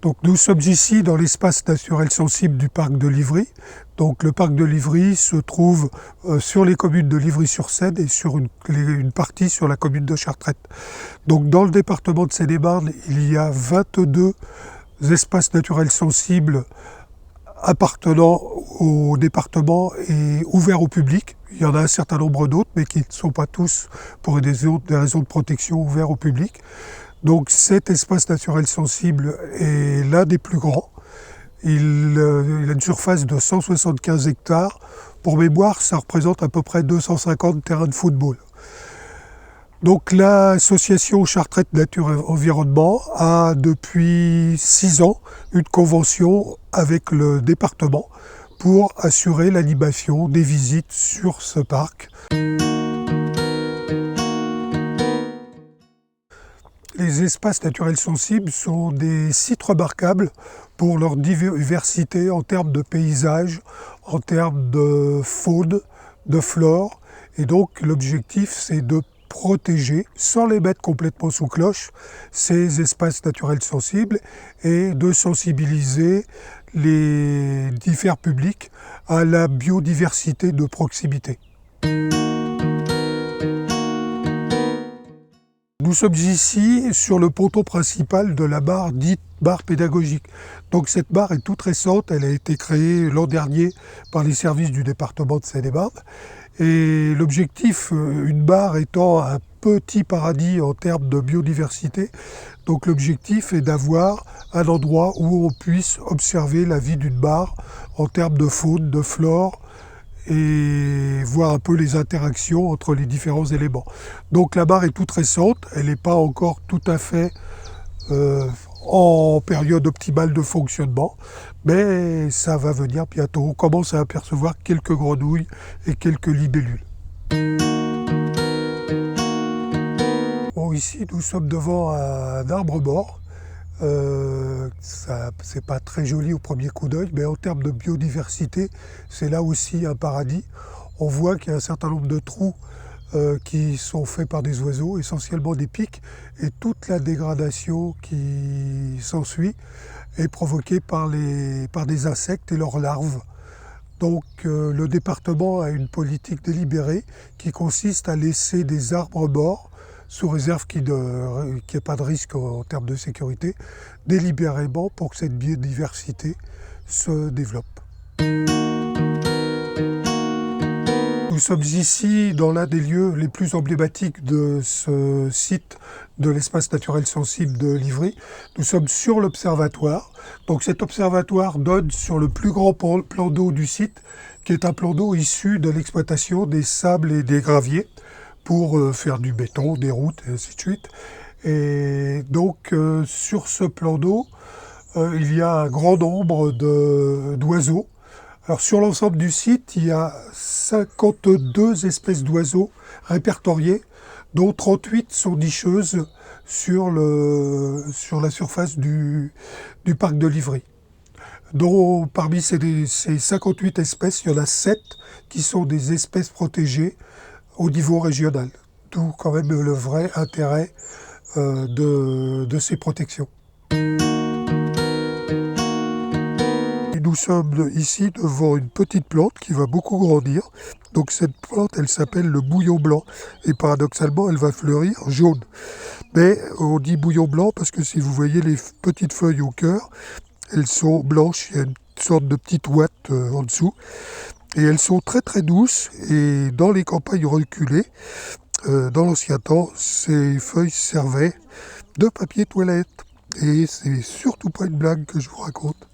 Donc nous sommes ici dans l'espace naturel sensible du parc de Livry. Donc le parc de Livry se trouve sur les communes de Livry-sur-Seine et sur une partie sur la commune de Chartrette. Donc dans le département de Seine-et-Marne, il y a 22 espaces naturels sensibles appartenant au département et ouverts au public. Il y en a un certain nombre d'autres, mais qui ne sont pas tous, pour des raisons de protection, ouverts au public. Donc cet espace naturel sensible est l'un des plus grands. Il a une surface de 175 hectares. Pour mémoire, ça représente à peu près 250 terrains de football. Donc l'association Chartrette Nature et Environnement a depuis 6 ans une convention avec le département pour assurer l'animation des visites sur ce parc. Les espaces naturels sensibles sont des sites remarquables pour leur diversité en termes de paysages, en termes de faune, de flore. Et donc l'objectif, c'est de protéger, sans les mettre complètement sous cloche, ces espaces naturels sensibles et de sensibiliser les divers publics à la biodiversité de proximité. Nous sommes ici sur le ponton principal de la barre dite barre pédagogique. Donc cette barre est toute récente, elle a été créée l'an dernier par les services du département de Seine-et-Marne. Et l'objectif, une barre étant un petit paradis en termes de biodiversité, donc l'objectif est d'avoir un endroit où on puisse observer la vie d'une barre en termes de faune, de flore, et voir un peu les interactions entre les différents éléments. Donc la barre est toute récente, elle n'est pas encore tout à fait en période optimale de fonctionnement, mais ça va venir bientôt. On commence à apercevoir quelques grenouilles et quelques libellules. Bon, ici nous sommes devant un arbre mort. C'est pas très joli au premier coup d'œil, mais en termes de biodiversité, c'est là aussi un paradis. On voit qu'il y a un certain nombre de trous qui sont faits par des oiseaux, essentiellement des pics, et toute la dégradation qui s'ensuit est provoquée par des insectes et leurs larves. Donc le département a une politique délibérée qui consiste à laisser des arbres morts sous réserve qu'il n'y ait pas de risque en termes de sécurité, délibérément pour que cette biodiversité se développe. Nous sommes ici dans l'un des lieux les plus emblématiques de ce site de l'espace naturel sensible de Livry. Nous sommes sur l'observatoire. Donc cet observatoire donne sur le plus grand plan d'eau du site, qui est un plan d'eau issu de l'exploitation des sables et des graviers, pour faire du béton, des routes, et ainsi de suite. Et donc, sur ce plan d'eau, il y a un grand nombre d'oiseaux. Alors, sur l'ensemble du site, il y a 52 espèces d'oiseaux répertoriées, dont 38 sont nicheuses sur la surface du parc de Livry. Donc, parmi ces 58 espèces, il y en a 7 qui sont des espèces protégées au niveau régional, d'où quand même le vrai intérêt de ces protections. Et nous sommes ici devant une petite plante qui va beaucoup grandir. Donc cette plante, elle s'appelle le bouillon blanc et paradoxalement, elle va fleurir jaune. Mais on dit bouillon blanc parce que si vous voyez les petites feuilles au cœur, elles sont blanches, il y a une sorte de petite ouate en dessous. Et elles sont très très douces et dans les campagnes reculées, dans l'ancien temps, ces feuilles servaient de papier toilette. Et c'est surtout pas une blague que je vous raconte.